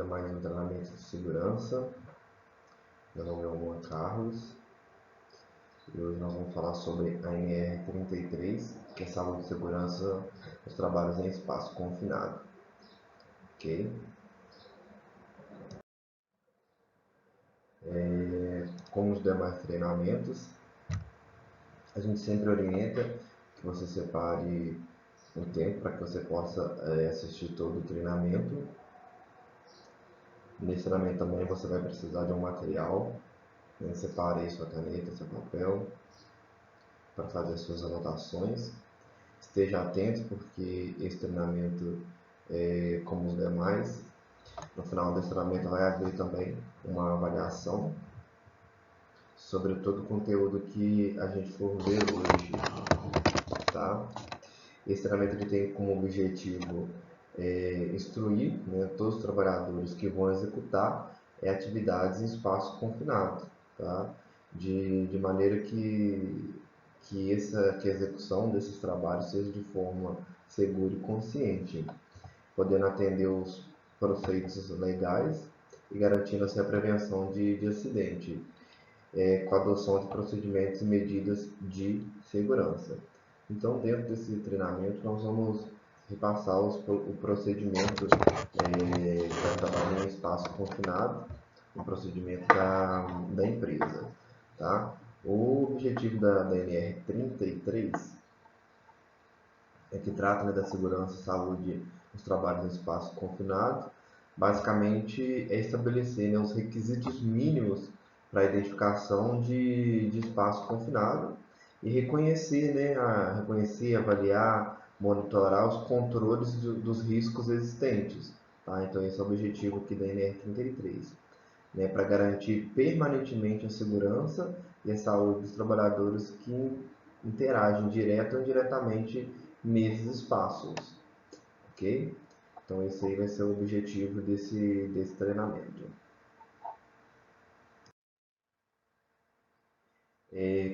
a mais um treinamento de segurança. Meu nome é Juan Carlos e hoje nós vamos falar sobre a NR33, que é saúde e segurança nos trabalhos em espaço confinado. Ok? Como os demais treinamentos, a gente sempre orienta que você separe um tempo para que você possa assistir todo o treinamento. Nesse treinamento também você vai precisar de um material. Separe aí sua caneta, seu papel para fazer suas anotações. Esteja atento porque esse treinamento é como os demais. No final desse treinamento vai haver também uma avaliação sobre todo o conteúdo que a gente for ver hoje. Tá? Esse treinamento ele tem como objetivo instruir, né, todos os trabalhadores que vão executar atividades em espaço confinado, tá? De maneira que a execução desses trabalhos seja de forma segura e consciente, podendo atender os preceitos legais e garantindo assim, a prevenção de acidente, com a adoção de procedimentos e medidas de segurança. Então, dentro desse treinamento, nós vamos repassar o procedimento para trabalhar em espaço confinado, o procedimento da empresa. Tá? O objetivo da NR33 que trata, né, da segurança e saúde nos trabalhos em espaço confinado, basicamente é estabelecer, né, os requisitos mínimos para a identificação de espaço confinado e reconhecer, né, reconhecer, avaliar, monitorar os controles dos riscos existentes. Tá? Então esse é o objetivo aqui da NR33, né, para garantir permanentemente a segurança e a saúde dos trabalhadores que interagem direto ou indiretamente nesses espaços, ok? Então esse aí vai ser o objetivo desse treinamento.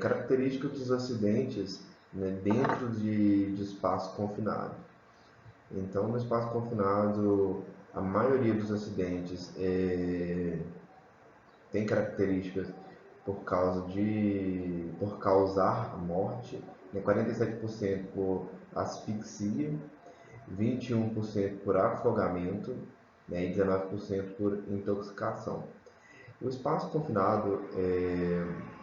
Características dos acidentes, né, dentro de espaço confinado. Então, no espaço confinado, a maioria dos acidentes tem características por causar a morte, né, 47% por asfixia, 21% por afogamento, né, e 19% por intoxicação. O espaço confinado,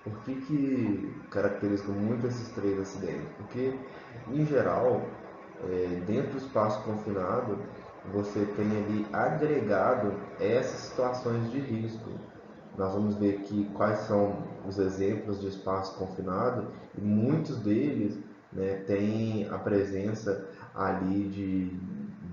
por que caracteriza muito esses três acidentes? Porque, em geral, dentro do espaço confinado, você tem ali agregado essas situações de risco. Nós vamos ver aqui quais são os exemplos de espaço confinado e muitos deles, né, têm a presença ali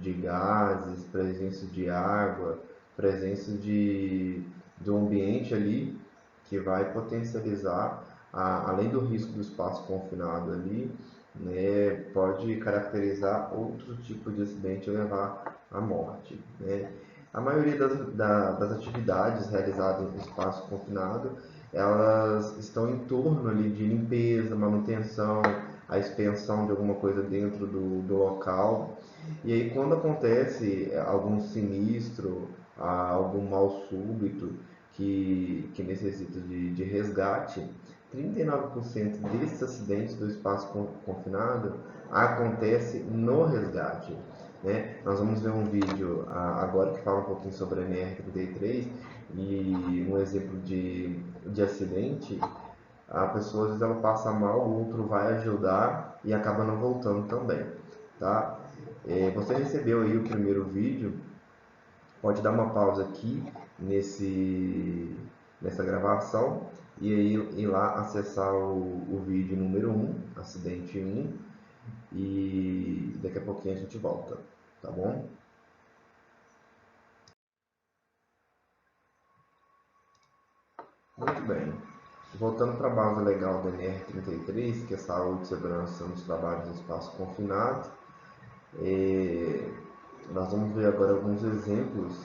de gases, presença de água, presença de um ambiente ali que vai potencializar, além do risco do espaço confinado ali, né, pode caracterizar outro tipo de acidente e levar à morte. Né? A maioria das atividades realizadas no espaço confinado, elas estão em torno ali de limpeza, manutenção, a expensão de alguma coisa dentro do local. E aí quando acontece algum sinistro, algum mal súbito que necessita de resgate, 39% desses acidentes do espaço confinado acontece no resgate. Né? Nós vamos ver um vídeo agora que fala um pouquinho sobre a NR33 e um exemplo de acidente. A pessoa às vezes ela passa mal, o outro vai ajudar e acaba não voltando também. Tá? Você recebeu aí o primeiro vídeo, pode dar uma pausa aqui nessa gravação e aí ir lá acessar o vídeo número 1, acidente 1, e daqui a pouquinho a gente volta, tá bom? Muito bem. Voltando para a base legal da NR33, que é saúde e segurança nos trabalhos em espaço confinado, nós vamos ver agora alguns exemplos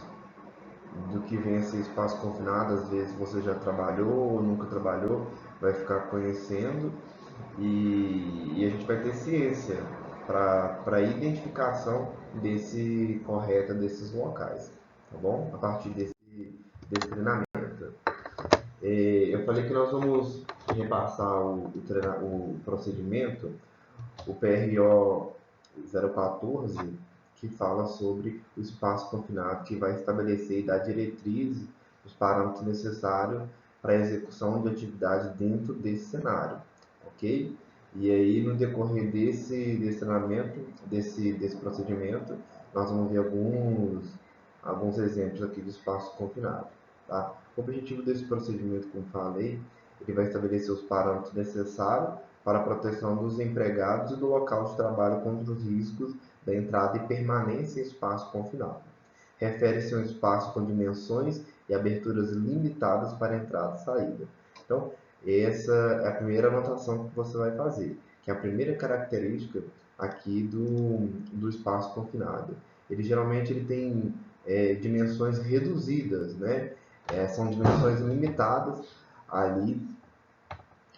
do que vem a ser espaço confinado. Às vezes você já trabalhou ou nunca trabalhou, vai ficar conhecendo e a gente vai ter ciência para a identificação correta desses locais. tá bom? A partir desse treinamento. Eu falei que nós vamos repassar o procedimento, o PRO 014, que fala sobre o espaço confinado, que vai estabelecer e dar diretrizes, os parâmetros necessários para a execução de atividade dentro desse cenário, ok? E aí, no decorrer desse treinamento, desse procedimento, nós vamos ver alguns exemplos aqui de espaço confinado, tá? O objetivo desse procedimento, como falei, ele vai estabelecer os parâmetros necessários para a proteção dos empregados e do local de trabalho contra os riscos da entrada e permanência em espaço confinado. Refere-se a um espaço com dimensões e aberturas limitadas para entrada e saída. Então, essa é a primeira anotação que você vai fazer, que é a primeira característica aqui do espaço confinado. Ele tem dimensões reduzidas, né? São dimensões limitadas ali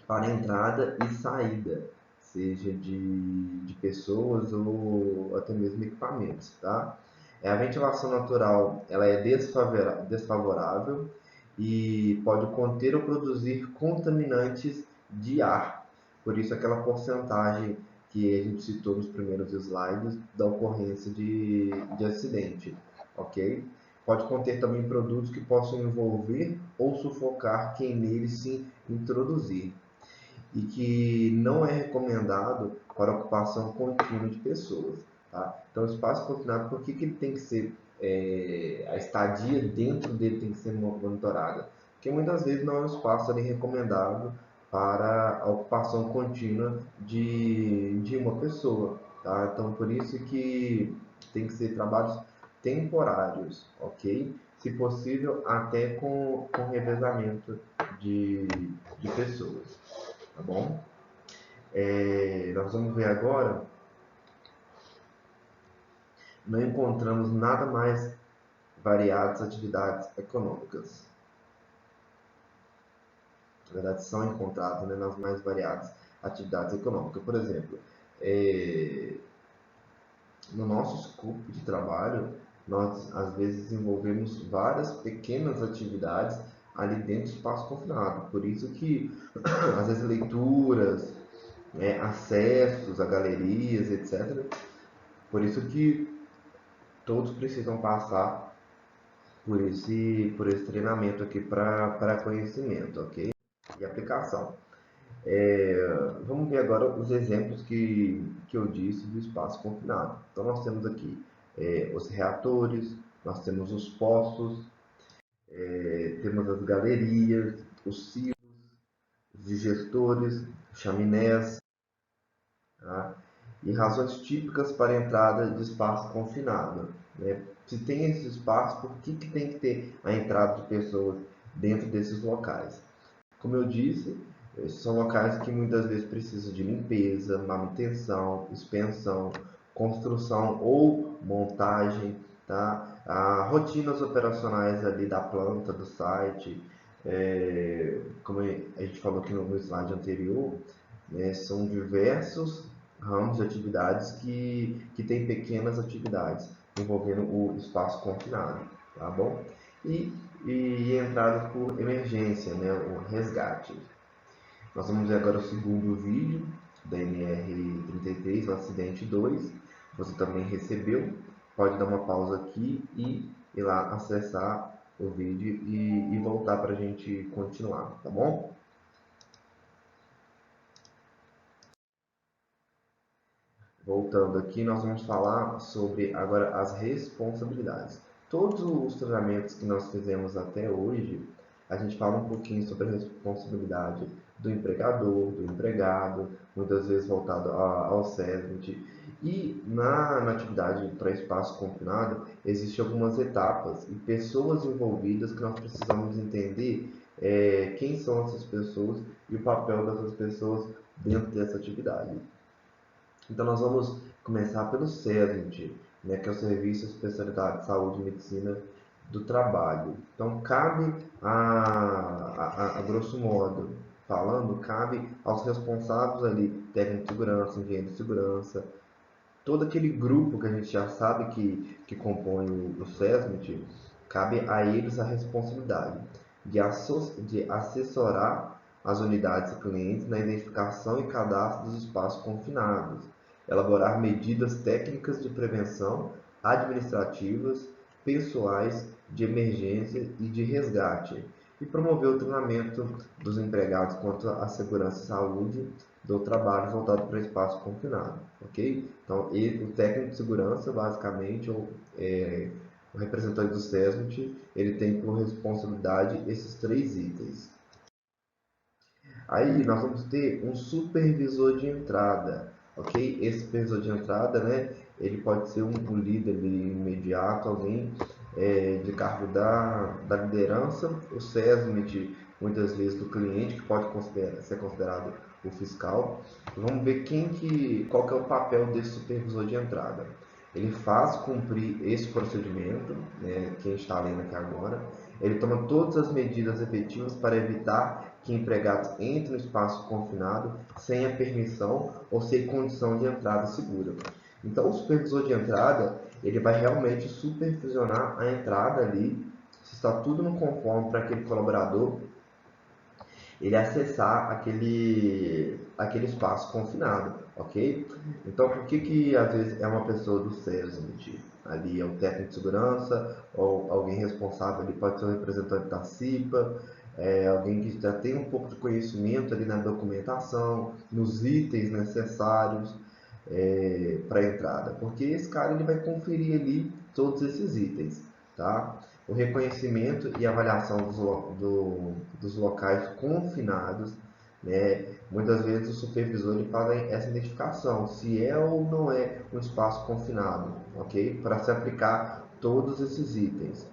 para entrada e saída, seja de pessoas ou até mesmo equipamentos, tá? A ventilação natural ela é desfavorável e pode conter ou produzir contaminantes de ar. Por isso, aquela porcentagem que a gente citou nos primeiros slides da ocorrência de acidente, ok? Pode conter também produtos que possam envolver ou sufocar quem nele se introduzir e que não é recomendado para ocupação contínua de pessoas. Tá? Então, o espaço confinado, por que ele tem que ser, a estadia dentro dele tem que ser monitorada? Porque muitas vezes não é um espaço ali recomendado para a ocupação contínua de uma pessoa. Tá? Então, por isso que tem que ser trabalhos temporários, ok? Se possível, até com revezamento de pessoas, tá bom? Nós vamos ver agora, não encontramos nada mais variadas atividades econômicas. Na verdade, são encontradas, né, nas mais variadas atividades econômicas. Por exemplo, no nosso escopo de trabalho, nós às vezes desenvolvemos várias pequenas atividades ali dentro do espaço confinado. Por isso que, às vezes, leituras, acessos a galerias, etc. Por isso que todos precisam passar por esse treinamento aqui para conhecimento, ok? E aplicação. Vamos ver agora os exemplos que eu disse do espaço confinado. Então, nós temos aqui os reatores, nós temos os poços, temos as galerias, os silos, os digestores, chaminés, tá? E razões típicas para a entrada de espaço confinado, né? Se tem esse espaço, por que tem que ter a entrada de pessoas dentro desses locais? Como eu disse, são locais que muitas vezes precisam de limpeza, manutenção, expensão, construção ou montagem, tá? Rotinas operacionais ali da planta, do site, como a gente falou aqui no slide anterior, né, são diversos ramos de atividades que têm pequenas atividades envolvendo o espaço confinado, tá bom? E entradas por emergência, né, o resgate. Nós vamos ver agora o segundo vídeo da NR33, o acidente 2. Você também recebeu, pode dar uma pausa aqui e ir lá acessar o vídeo e voltar para a gente continuar, tá bom? Voltando aqui, nós vamos falar sobre agora as responsabilidades. Todos os treinamentos que nós fizemos até hoje, a gente fala um pouquinho sobre a responsabilidade do empregador, do empregado, muitas vezes voltado ao CESMIT. E na atividade para espaço confinado, existem algumas etapas e pessoas envolvidas que nós precisamos entender quem são essas pessoas e o papel dessas pessoas dentro dessa atividade. Então, nós vamos começar pelo SESMIT, né, que é o Serviço de Especialidade de Saúde e Medicina do Trabalho. Então, cabe, a grosso modo falando, cabe aos responsáveis ali, técnico de segurança, engenheiro de segurança, todo aquele grupo que a gente já sabe que compõe o SESMIT, cabe a eles a responsabilidade de assessorar as unidades e clientes na identificação e cadastro dos espaços confinados, elaborar medidas técnicas de prevenção, administrativas, pessoais, de emergência e de resgate, e promover o treinamento dos empregados quanto à segurança e saúde do trabalho voltado para o espaço confinado, ok? Então, o técnico de segurança, basicamente, o representante do SESMIT, ele tem por responsabilidade esses 3 itens. Aí nós vamos ter um supervisor de entrada, ok? Esse supervisor de entrada, né, ele pode ser um líder ali, imediato, alguém de cargo da liderança, o SESMIT, muitas vezes do cliente, que pode ser considerado o fiscal. Vamos ver qual que é o papel desse supervisor de entrada. Ele faz cumprir esse procedimento, né, que a gente está lendo aqui agora. Ele toma todas as medidas efetivas para evitar que empregados entrem no espaço confinado sem a permissão ou sem condição de entrada segura. Então, o supervisor de entrada, ele vai realmente supervisionar a entrada ali, se está tudo no conforme para aquele colaborador ele acessar aquele espaço confinado, ok? Então, por que às vezes é uma pessoa do SESMIT? Ali é o técnico de segurança, ou alguém responsável, ali pode ser um representante da CIPA, alguém que já tem um pouco de conhecimento ali na documentação, nos itens necessários para a entrada, porque esse cara ele vai conferir ali todos esses itens, tá? O reconhecimento e avaliação dos locais confinados, né? Muitas vezes o supervisor ele faz essa identificação, se é ou não é um espaço confinado, ok? Para se aplicar todos esses itens.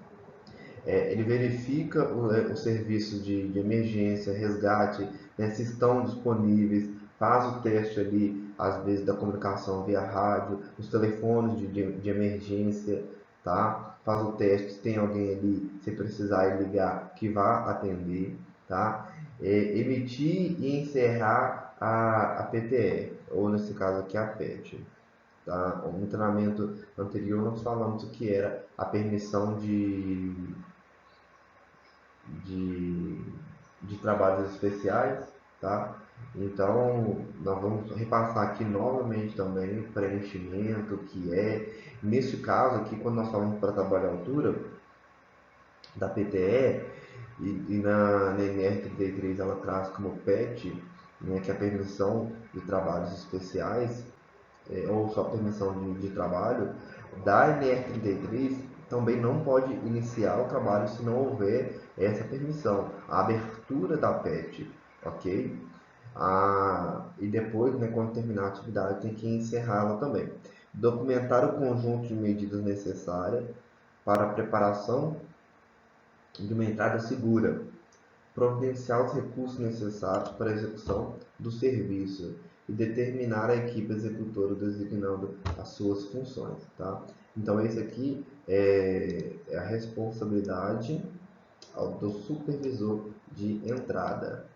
Ele verifica o serviço de emergência, resgate, né, se estão disponíveis, faz o teste ali, às vezes, da comunicação via rádio, os telefones de emergência, tá? Faz o teste, se tem alguém ali, se precisar ligar, que vá atender, tá? Emitir e encerrar a PTE, ou nesse caso aqui a PET. Tá? No treinamento anterior nós falamos o que era a permissão de, de trabalhos especiais, tá? Então, nós vamos repassar aqui novamente também o preenchimento, que nesse caso aqui, quando nós falamos para trabalho à altura, da PTE, e na NR33 ela traz como PET, né, que é a permissão de trabalhos especiais, ou só permissão de trabalho, da NR33 também não pode iniciar o trabalho se não houver essa permissão, a abertura da PET, ok? E depois, né, quando terminar a atividade, tem que encerrá-la também. Documentar o conjunto de medidas necessárias para a preparação de uma entrada segura, providenciar os recursos necessários para a execução do serviço e determinar a equipe executora designando as suas funções, tá? Então, esse aqui é a responsabilidade do supervisor de entrada.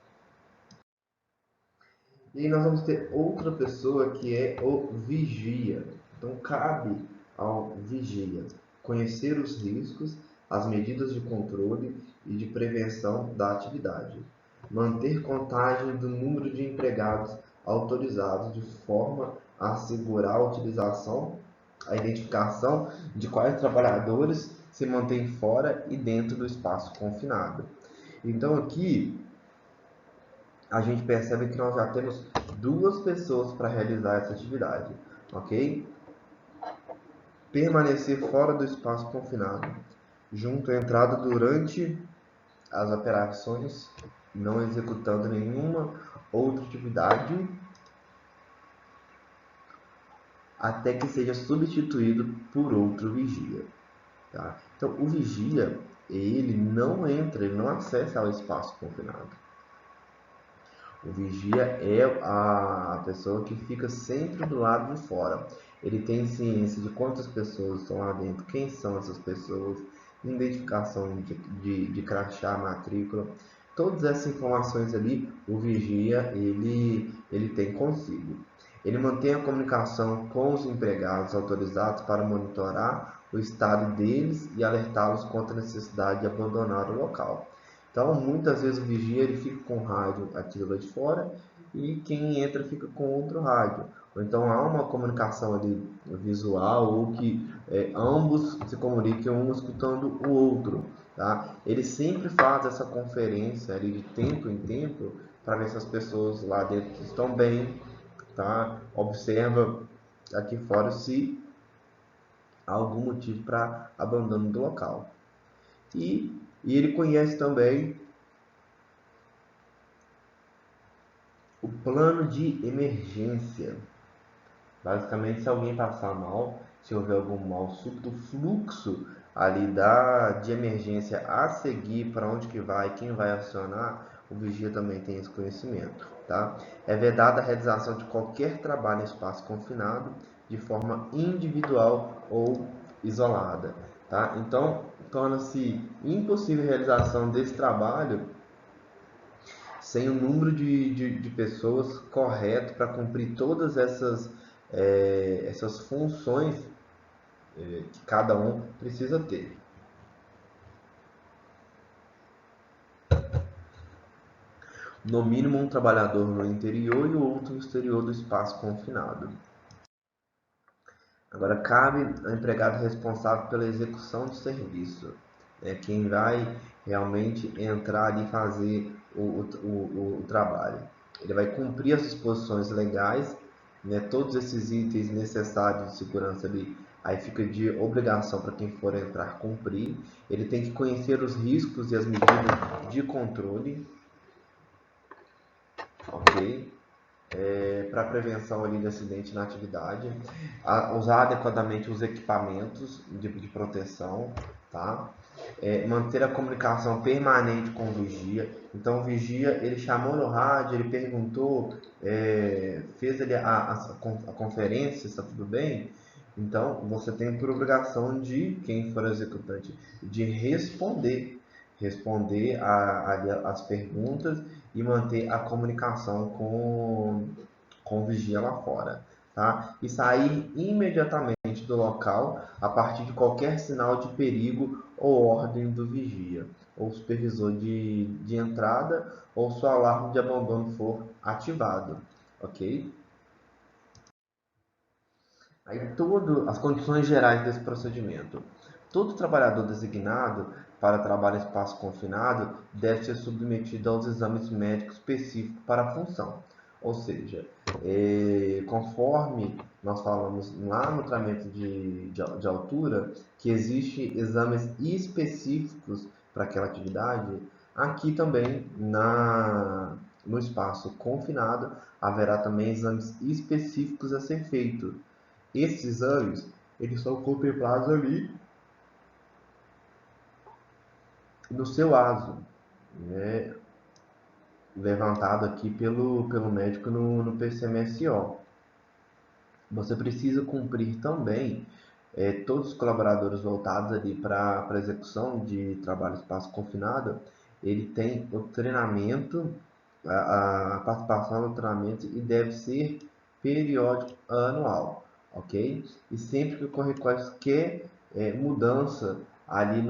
E aí nós vamos ter outra pessoa que é o vigia. Então, cabe ao vigia conhecer os riscos, as medidas de controle e de prevenção da atividade, manter contagem do número de empregados autorizados de forma a assegurar a utilização, a identificação de quais trabalhadores se mantêm fora e dentro do espaço confinado. Então, aqui a gente percebe que nós já temos 2 pessoas para realizar essa atividade, ok? Permanecer fora do espaço confinado, junto à entrada durante as operações, não executando nenhuma outra atividade, até que seja substituído por outro vigia, tá? Então, o vigia, ele não entra, ele não acessa ao espaço confinado. O vigia é a pessoa que fica sempre do lado de fora. Ele tem ciência de quantas pessoas estão lá dentro, quem são essas pessoas, identificação de crachá, matrícula. Todas essas informações ali, o vigia ele tem consigo. Ele mantém a comunicação com os empregados autorizados para monitorar o estado deles e alertá-los quanto à necessidade de abandonar o local. Então, muitas vezes o vigia ele fica com o rádio ativo lá de fora e quem entra fica com outro rádio. Ou então há uma comunicação ali visual ou que ambos se comuniquem um escutando o outro. Tá? Ele sempre faz essa conferência ali de tempo em tempo para ver se as pessoas lá dentro estão bem, tá? Observa aqui fora se há algum motivo para abandono do local. E ele conhece também o plano de emergência. Basicamente, se alguém passar mal, se houver algum mal súbito, o fluxo ali de emergência a seguir, para onde que vai, quem vai acionar, o vigia também tem esse conhecimento. Tá? É vedada a realização de qualquer trabalho em espaço confinado, de forma individual ou isolada. Tá? Então, torna-se impossível a realização desse trabalho sem o número de pessoas correto para cumprir todas essas funções que cada um precisa ter. No mínimo, um trabalhador no interior e o outro no exterior do espaço confinado. Agora, cabe ao empregado responsável pela execução do serviço, quem vai realmente entrar e fazer o trabalho. Ele vai cumprir as disposições legais, todos esses itens necessários de segurança ali, aí fica de obrigação para quem for entrar cumprir. Ele tem que conhecer os riscos e as medidas de controle, ok? Para prevenção ali de acidente na atividade, usar adequadamente os equipamentos de proteção, tá? Manter a comunicação permanente com o vigia. Então o vigia ele chamou no rádio, ele perguntou, fez ali a conferência, está tudo bem? Então você tem por obrigação de quem for executante de responder as perguntas e manter a comunicação com o vigia lá fora. Tá? E sair imediatamente do local a partir de qualquer sinal de perigo ou ordem do vigia, ou supervisor de entrada, ou se o alarme de abandono for ativado. Ok? Aí as condições gerais desse procedimento. Todo trabalhador designado para trabalho em espaço confinado deve ser submetido aos exames médicos específicos para a função. Ou seja, conforme nós falamos lá no treinamento de altura, que existem exames específicos para aquela atividade, aqui também no espaço confinado haverá também exames específicos a ser feitos. Esses exames, eles são contemplados ali no seu ASO, né? Levantado aqui pelo médico no PCMSO. Você precisa cumprir também todos os colaboradores voltados ali para a execução de trabalho espaço confinado, ele tem o treinamento, a participação no treinamento e deve ser periódico anual, ok? E sempre que ocorrer quaisquer mudança ali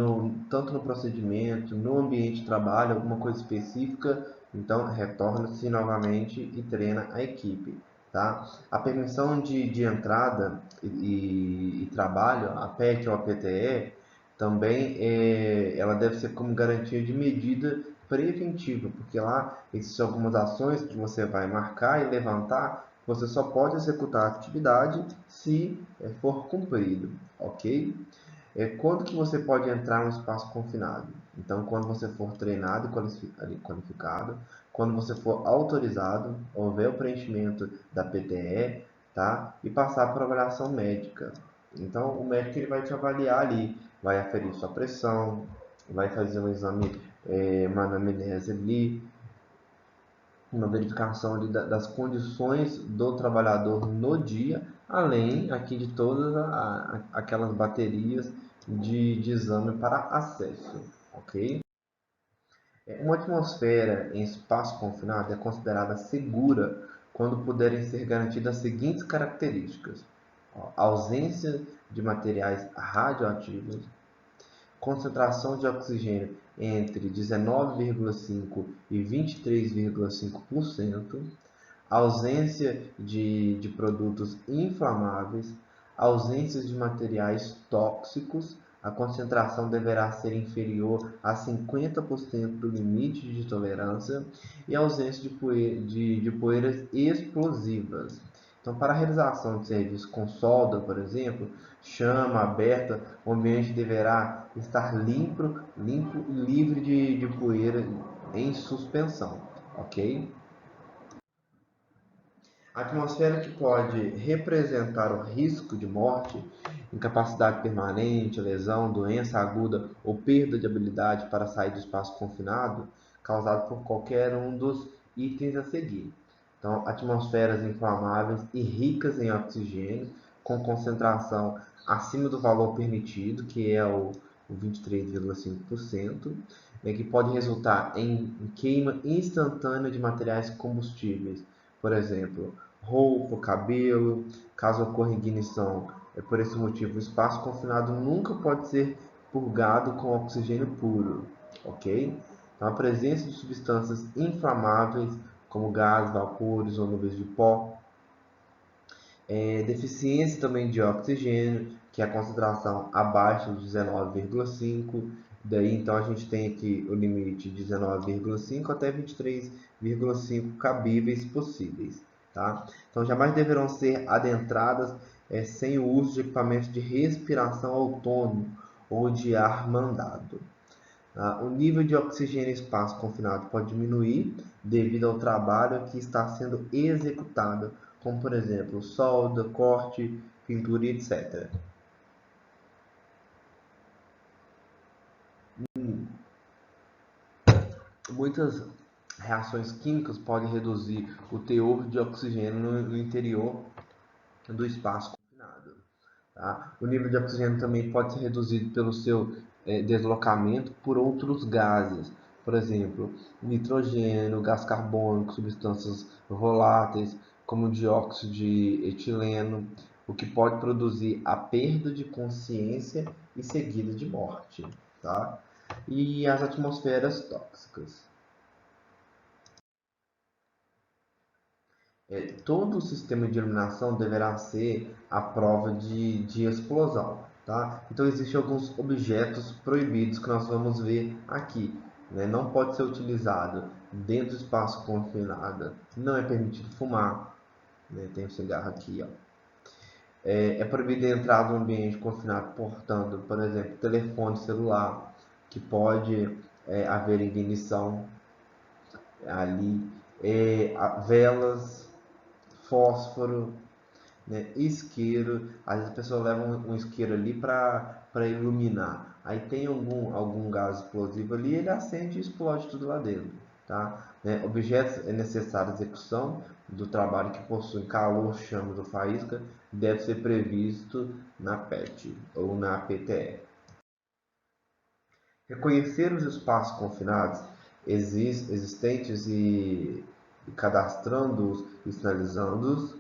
tanto no procedimento, no ambiente de trabalho, alguma coisa específica, então retorna-se novamente e treina a equipe. Tá? A permissão de entrada e trabalho, a PET ou a PTE, também ela deve ser como garantia de medida preventiva, porque lá existem algumas ações que você vai marcar e levantar, você só pode executar a atividade se for cumprido, ok? Quando que você pode entrar no espaço confinado? Então, quando você for treinado e qualificado, quando você for autorizado, houver o preenchimento da PTE, tá? E passar por avaliação médica. Então, o médico ele vai te avaliar ali, vai aferir sua pressão, vai fazer um exame, uma anamnese ali, uma verificação ali das condições do trabalhador no dia, além aqui de todas aquelas baterias de exame para acesso, ok? Uma atmosfera em espaço confinado é considerada segura quando puderem ser garantidas as seguintes características: ausência de materiais radioativos, concentração de oxigênio entre 19,5% e 23,5%, ausência de produtos inflamáveis, ausência de materiais tóxicos, a concentração deverá ser inferior a 50% do limite de tolerância e ausência de poeiras explosivas. Então, para a realização de serviços com solda, por exemplo, chama aberta, o ambiente deverá estar limpo e livre de poeira em suspensão, ok? A atmosfera que pode representar o risco de morte, incapacidade permanente, lesão, doença aguda ou perda de habilidade para sair do espaço confinado, causado por qualquer um dos itens a seguir. Então, atmosferas inflamáveis e ricas em oxigênio, com concentração acima do valor permitido, que é o 23,5%, né, que pode resultar em queima instantânea de materiais combustíveis, por exemplo, roupa, cabelo, caso ocorra ignição. Por esse motivo, o espaço confinado nunca pode ser purgado com oxigênio puro, ok? Então, a presença de substâncias inflamáveis, como gás, vapores ou nuvens de pó, deficiência também de oxigênio, que é a concentração abaixo de 19,5. Daí então a gente tem aqui o limite de 19,5 até 23,5 cabíveis possíveis. Tá? Então jamais deverão ser adentradas sem o uso de equipamentos de respiração autônomo ou de ar mandado. O nível de oxigênio em espaço confinado pode diminuir devido ao trabalho que está sendo executado, como por exemplo solda, corte, pintura, etc. Muitas reações químicas podem reduzir o teor de oxigênio no interior do espaço confinado. Tá? O nível de oxigênio também pode ser reduzido pelo seu deslocamento por outros gases, por exemplo, nitrogênio, gás carbônico, substâncias voláteis, como dióxido de etileno, o que pode produzir a perda de consciência e seguida de morte. Tá? E as atmosferas tóxicas. Todo o sistema de iluminação deverá ser à prova de explosão. Tá? Então existem alguns objetos proibidos que nós vamos ver aqui. Né? Não pode ser utilizado dentro do espaço confinado. Não é permitido fumar. Né? Tem um cigarro aqui. Ó. É proibido entrar no ambiente confinado portando, por exemplo, telefone celular, que pode haver ignição ali, velas, fósforo, né, isqueiro. Às vezes a pessoa leva um isqueiro ali para iluminar. Aí tem algum gás explosivo ali, ele acende e explode tudo lá dentro. Tá? Né? Objetos necessários à execução do trabalho que possuem calor, chamas ou faísca deve ser previsto na PET ou na PTE. Reconhecer os espaços confinados existentes e cadastrando-os e sinalizando-os,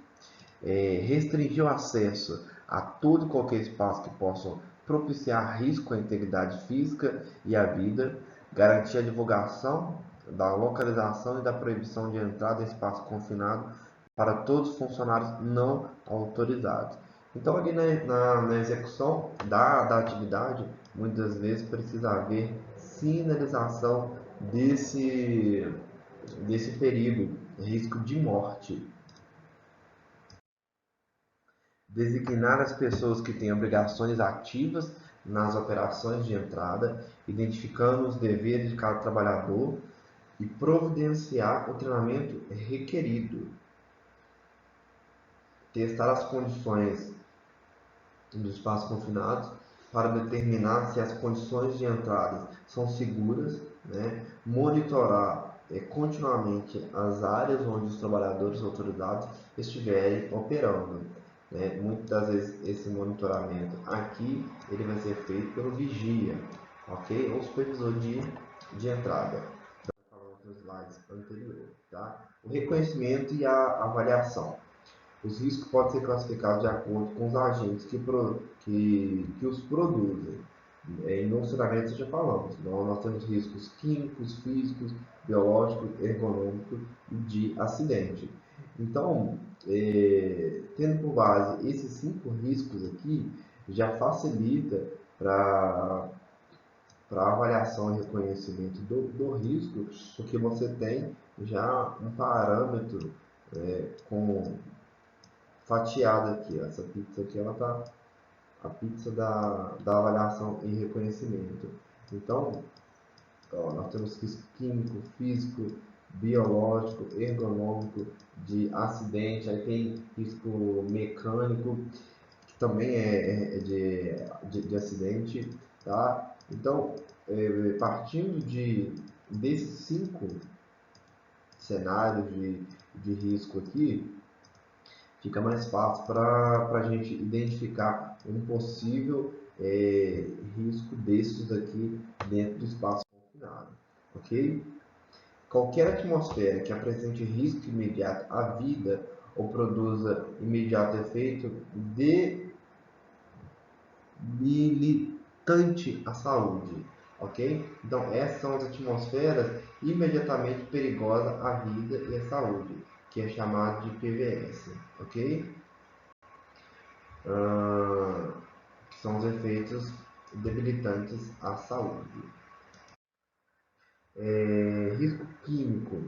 restringir o acesso a todo e qualquer espaço que possa propiciar risco à integridade física e à vida, garantir a divulgação da localização e da proibição de entrada em espaço confinado para todos os funcionários não autorizados. Então, ali na execução da atividade, muitas vezes precisa haver sinalização desse perigo, risco de morte. Designar as pessoas que têm obrigações ativas nas operações de entrada, identificando os deveres de cada trabalhador e providenciar o treinamento requerido. Testar as condições dos espaços confinados para determinar se as condições de entrada são seguras, né? Monitorar continuamente as áreas onde os trabalhadores autorizados estiverem operando. Né? Muitas das vezes esse monitoramento aqui ele vai ser feito pelo vigia, ok? Ou supervisor de entrada. Nos slides anteriores, tá? O reconhecimento e a avaliação. Os riscos podem ser classificados de acordo com os agentes que os produzem. No funcionamento já falamos, então, nós temos riscos químicos, físicos, biológicos, ergonômicos e de acidente. Então, tendo por base esses 5 riscos aqui, já facilita para a avaliação e reconhecimento do risco, porque você tem já um parâmetro com fatiado aqui. Essa pizza aqui, ela tá a pizza da avaliação e reconhecimento. Então, ó, nós temos risco químico, físico, biológico, ergonômico, de acidente, aí tem risco mecânico, que também é de acidente, tá? Então, partindo desses 5 cenários de risco aqui, fica mais fácil para a gente identificar um possível risco desses aqui dentro do espaço confinado, ok? Qualquer atmosfera que apresente risco imediato à vida ou produza imediato efeito debilitante à saúde, ok? Então essas são as atmosferas imediatamente perigosas à vida e à saúde, que é chamado de PVS, ok? Que são os efeitos debilitantes à saúde. Risco químico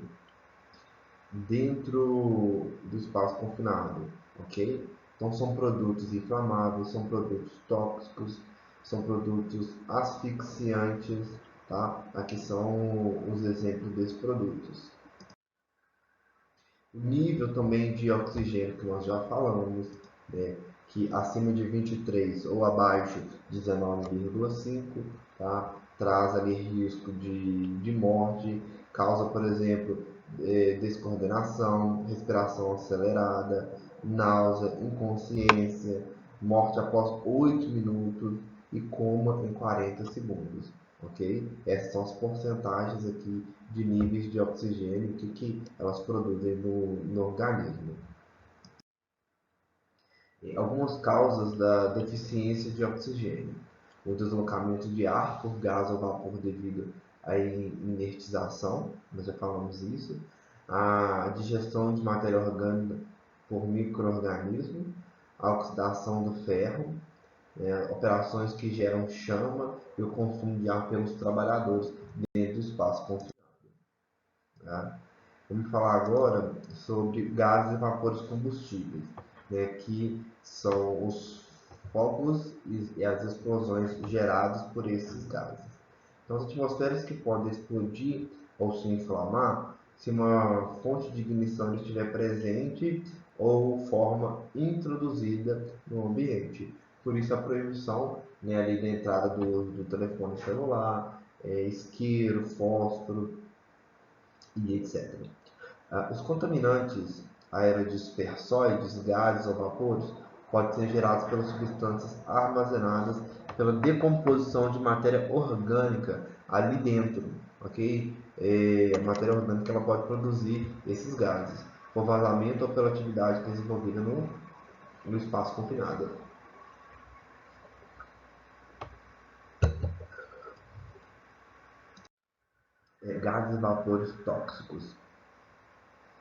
dentro do espaço confinado, ok? Então são produtos inflamáveis, são produtos tóxicos, são produtos asfixiantes, tá? Aqui são os exemplos desses produtos. O nível também de oxigênio que nós já falamos, né? Que acima de 23 ou abaixo de 19,5, tá? Traz ali risco de morte, causa, por exemplo, descoordenação, respiração acelerada, náusea, inconsciência, morte após 8 minutos e coma em 40 segundos, ok? Essas são as porcentagens aqui de níveis de oxigênio que elas produzem no organismo. Algumas causas da deficiência de oxigênio: o deslocamento de ar por gás ou vapor devido à inertização, nós já falamos isso, a digestão de matéria orgânica por micro-organismos, a oxidação do ferro, operações que geram chama e o consumo de ar pelos trabalhadores dentro do espaço confinado. Tá? Vamos falar agora sobre gases e vapores combustíveis, né, que são os fogos e as explosões geradas por esses gases. Então, as atmosferas que podem explodir ou se inflamar se uma fonte de ignição estiver presente ou forma introduzida no ambiente. Por isso, a proibição, né, ali da entrada do uso do telefone celular, isqueiro, fósforo e etc. Os contaminantes aerodispersóides, gases ou vapores, podem ser gerados pelas substâncias armazenadas pela decomposição de matéria orgânica ali dentro, ok? A matéria orgânica ela pode produzir esses gases por vazamento ou pela atividade desenvolvida no espaço confinado. Gases e vapores tóxicos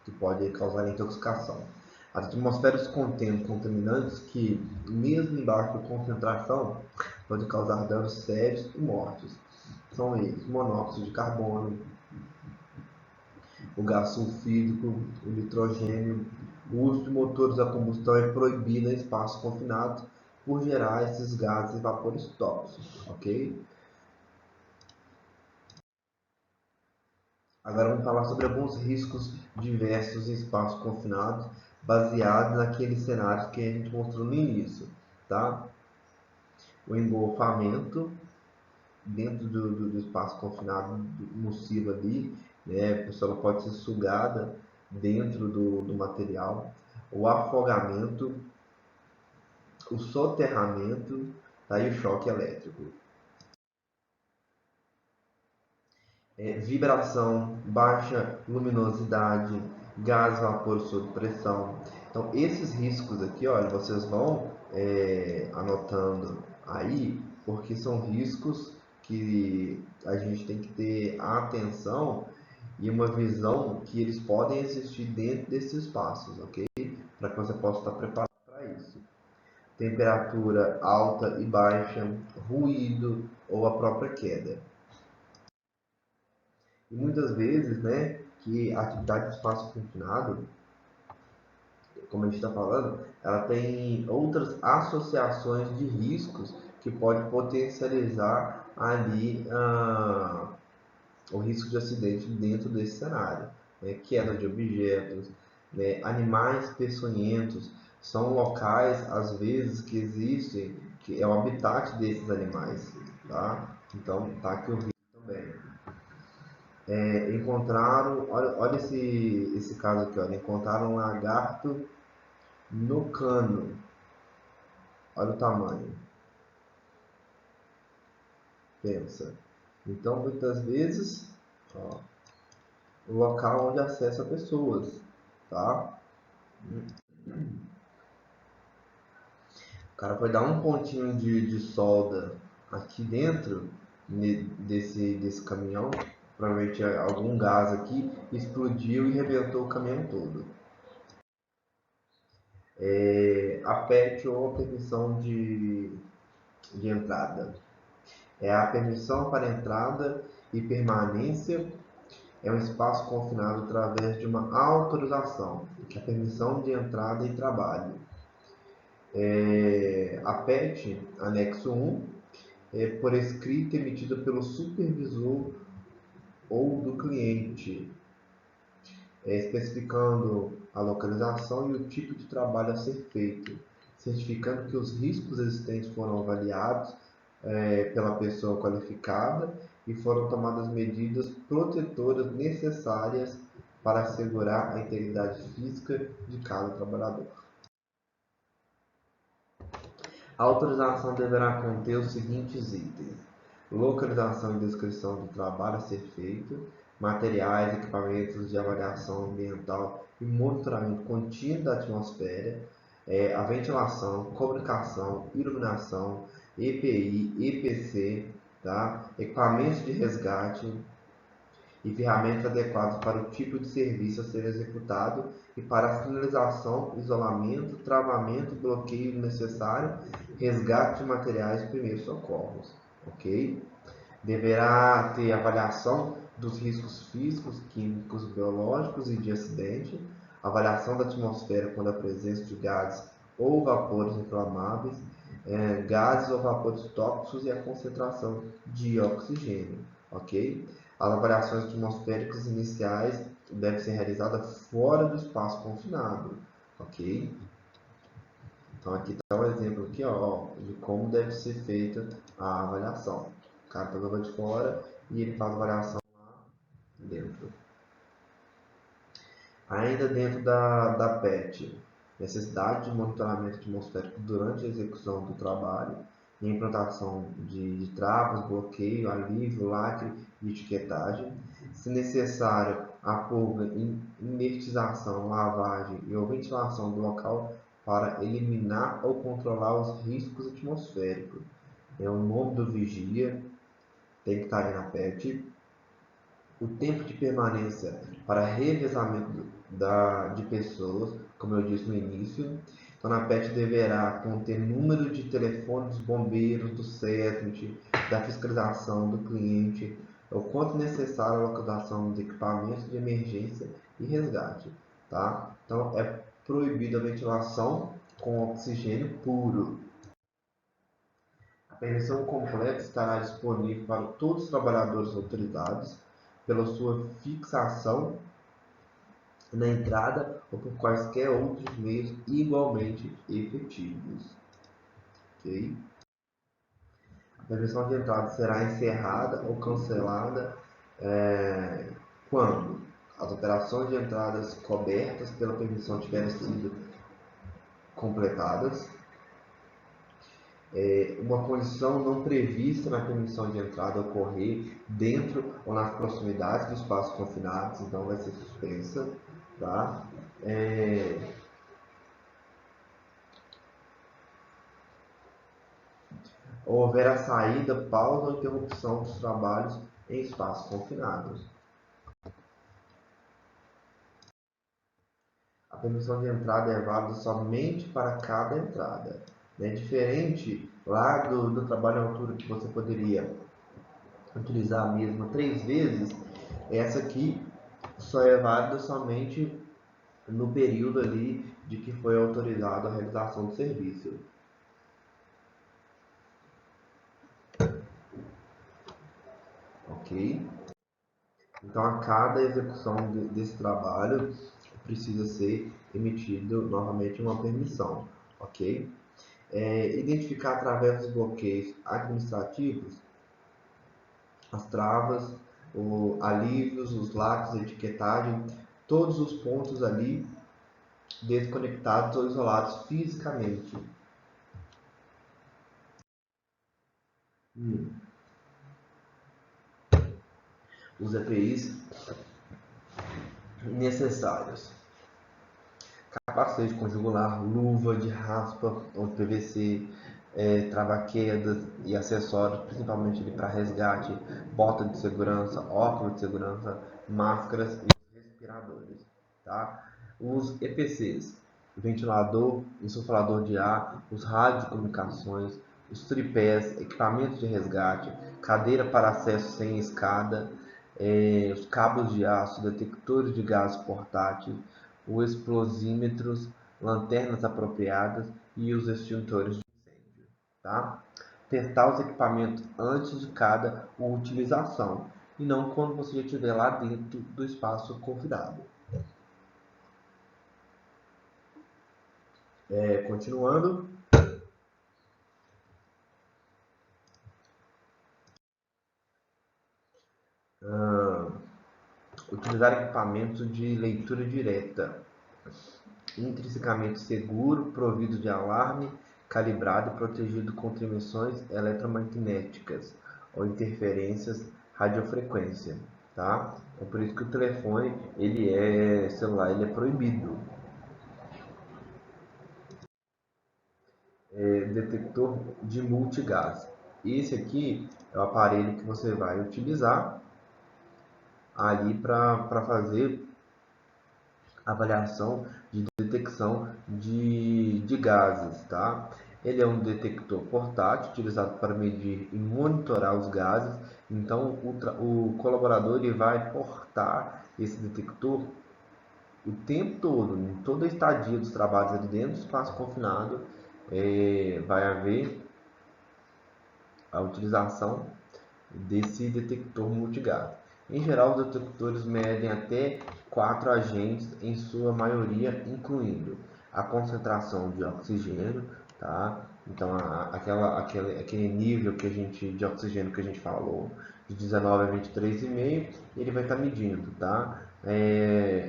que podem causar intoxicação. As atmosferas contêm contaminantes que, mesmo em baixa concentração, podem causar danos sérios e mortes. São eles: monóxido de carbono, o gás sulfídrico, o nitrogênio. O uso de motores a combustão é proibido em espaços confinados por gerar esses gases e vapores tóxicos, ok? Agora vamos falar sobre alguns riscos diversos em espaços confinados, baseados naqueles cenários que a gente mostrou no início, tá? O engolfamento dentro do espaço confinado nocivo ali, né? A pessoa pode ser sugada dentro do material. O afogamento, o soterramento, tá? E o choque elétrico. Vibração, baixa luminosidade, gás, vapor sob pressão, Então, esses riscos aqui, olha, vocês vão anotando aí, porque são riscos que a gente tem que ter atenção e uma visão que eles podem existir dentro desses espaços, ok? Para que você possa estar preparado para isso. Temperatura alta e baixa, ruído ou a própria queda. E muitas vezes, né, que a atividade de espaço confinado, como a gente está falando, ela tem outras associações de riscos que pode potencializar ali o risco de acidente dentro desse cenário, né? Queda de objetos, né? Animais peçonhentos, são locais às vezes que existem, que é o habitat desses animais, tá? Então tá aqui o risco também. Encontraram, olha esse caso aqui, olha, encontraram um lagarto no cano, olha o tamanho, pensa. Então muitas vezes, ó, o local onde acessa pessoas, tá? O cara vai dar um pontinho de solda aqui dentro desse caminhão, provavelmente algum gás aqui, explodiu e rebentou o caminhão todo. A PET ou a permissão de entrada. A permissão para entrada e permanência é um espaço confinado através de uma autorização, que é a permissão de entrada e trabalho. A PET, anexo 1, por escrito emitida pelo supervisor ou do cliente, especificando a localização e o tipo de trabalho a ser feito, certificando que os riscos existentes foram avaliados pela pessoa qualificada e foram tomadas medidas protetoras necessárias para assegurar a integridade física de cada trabalhador. A autorização deverá conter os seguintes itens: localização e descrição do trabalho a ser feito, materiais, equipamentos de avaliação ambiental e monitoramento contínuo da atmosfera, a ventilação, comunicação, iluminação, EPI, EPC, tá? Equipamentos de resgate, e ferramentas adequadas para o tipo de serviço a ser executado e para a finalização, isolamento, travamento, bloqueio necessário, resgate de materiais e primeiros socorros. Ok? Deverá ter avaliação dos riscos físicos, químicos, biológicos e de acidente, avaliação da atmosfera quando a presença de gases ou vapores inflamáveis, gases ou vapores tóxicos e a concentração de oxigênio, ok? As avaliações atmosféricas iniciais devem ser realizadas fora do espaço confinado, ok? Então aqui está um exemplo aqui, ó, de como deve ser feita a avaliação. O cara está do lado de fora e ele faz a avaliação lá dentro. Ainda dentro da PET, necessidade de monitoramento atmosférico durante a execução do trabalho e implantação de travas, bloqueio, alívio, lacre e etiquetagem. Se necessário, a purga, inertização, lavagem e ou ventilação do local para eliminar ou controlar os riscos atmosféricos. O nome do vigia tem que estar aí na PET. O tempo de permanência para revezamento de pessoas, como eu disse no início. Então, na PET deverá conter número de telefone dos bombeiros, do SESMIT, da fiscalização do cliente, o quanto necessário a localização de equipamentos de emergência e resgate. Tá? Então, é proibida a ventilação com oxigênio puro. A permissão completa estará disponível para todos os trabalhadores autorizados pela sua fixação na entrada ou por quaisquer outros meios igualmente efetivos. Okay? A permissão de entrada será encerrada ou cancelada quando as operações de entradas cobertas pela permissão tiverem sido completadas, uma condição não prevista na permissão de entrada ocorrer dentro ou nas proximidades do espaço confinado, então vai ser suspensa, tá? ou houver a saída, pausa ou interrupção dos trabalhos em espaços confinados. A permissão de entrada é válida somente para cada entrada. Diferente lá do trabalho à altura, que você poderia utilizar a mesma 3 vezes, essa aqui só é válida somente no período ali de que foi autorizado a realização do serviço. Ok? Então, a cada execução desse trabalho, precisa ser emitido novamente uma permissão. Ok? Identificar através dos bloqueios administrativos as travas, alívios, os lacres, a etiquetagem, todos os pontos ali desconectados ou isolados fisicamente. Os EPIs necessários: capacete conjugular, luva de raspa ou PVC, trava-quedas e acessórios, principalmente para resgate, bota de segurança, óculos de segurança, máscaras e respiradores. Tá? Os EPCs: ventilador, insuflador de ar, os rádios de comunicações, os tripés, equipamentos de resgate, cadeira para acesso sem escada, os cabos de aço, detectores de gás portátil, os explosímetros, lanternas apropriadas e os extintores de incêndio. Tá? Testar os equipamentos antes de cada utilização e não quando você já estiver lá dentro do espaço confinado. Continuando. Utilizar equipamentos de leitura direta, intrinsecamente seguro, provido de alarme, calibrado e protegido contra emissões eletromagnéticas ou interferências radiofrequência, tá? É por isso que o telefone, celular, ele é proibido. Detector de multigás. Esse aqui é o aparelho que você vai utilizar ali para fazer avaliação de detecção de gases, tá? Ele é um detector portátil utilizado para medir e monitorar os gases. Então, o colaborador ele vai portar esse detector o tempo todo, em toda a estadia dos trabalhos ali dentro do espaço confinado, vai haver a utilização desse detector multigás. Em geral, os detectores medem até 4 agentes, em sua maioria incluindo a concentração de oxigênio, tá? Então, aquele nível de oxigênio que a gente falou, de 19 a 23,5, ele vai estar medindo, tá?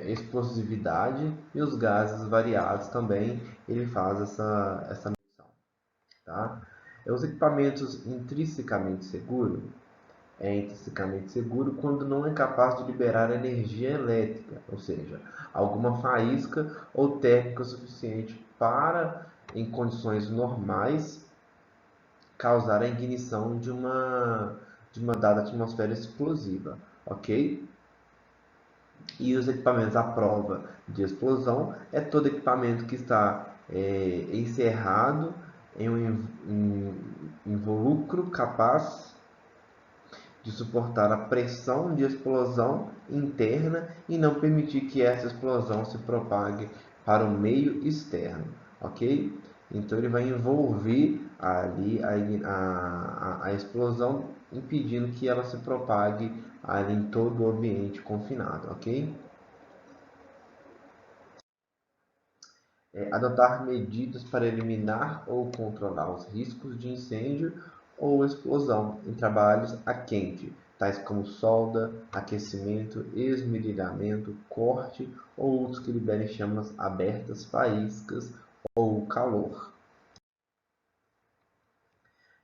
Explosividade e os gases variados também, ele faz essa medição, tá? Os equipamentos intrinsecamente seguros é intrinsecamente seguro quando não é capaz de liberar energia elétrica, ou seja, alguma faísca ou térmica suficiente para, em condições normais, causar a ignição de uma dada atmosfera explosiva, ok? E os equipamentos à prova de explosão é todo equipamento que está encerrado em um involucro capaz de suportar a pressão de explosão interna e não permitir que essa explosão se propague para o meio externo, ok? Então ele vai envolver ali a explosão, impedindo que ela se propague ali em todo o ambiente confinado, ok? Adotar medidas para eliminar ou controlar os riscos de incêndio ou explosão em trabalhos a quente, tais como solda, aquecimento, esmerilhamento, corte ou outros que liberem chamas abertas, faíscas ou calor.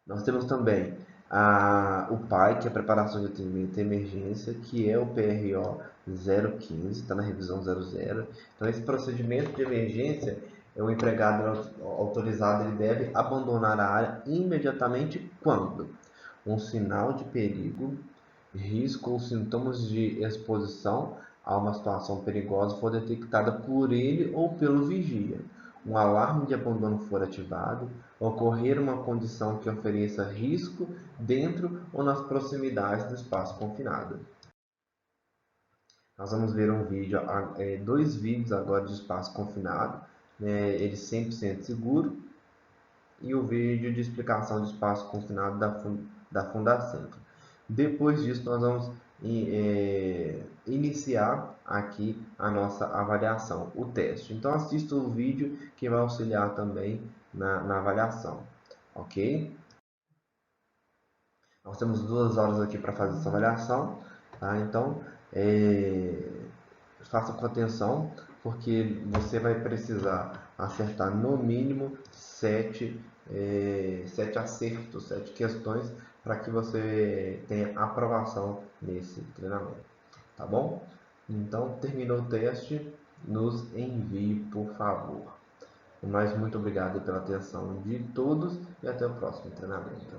Nós temos também o PAI, que é a Preparação de Atendimento à Emergência, que é o PRO 015, está na revisão 00. Então, esse procedimento de emergência o empregado autorizado ele deve abandonar a área imediatamente quando um sinal de perigo, risco ou sintomas de exposição a uma situação perigosa for detectada por ele ou pelo vigia, um alarme de abandono for ativado, ocorrer uma condição que ofereça risco dentro ou nas proximidades do espaço confinado. Nós vamos ver um vídeo, dois vídeos agora de espaço confinado, né, ele 100% seguro, e o vídeo de explicação de espaço confinado da Fundacentro. Depois disso, nós vamos iniciar aqui a nossa avaliação, o teste. Então, assista o vídeo que vai auxiliar também na avaliação, ok? Nós temos 2 horas aqui para fazer essa avaliação, tá? Então, faça com atenção, porque você vai precisar acertar no mínimo 7 acertos, 7 questões, para que você tenha aprovação nesse treinamento, tá bom? Então, terminou o teste, nos envie, por favor. Mas muito obrigado pela atenção de todos e até o próximo treinamento.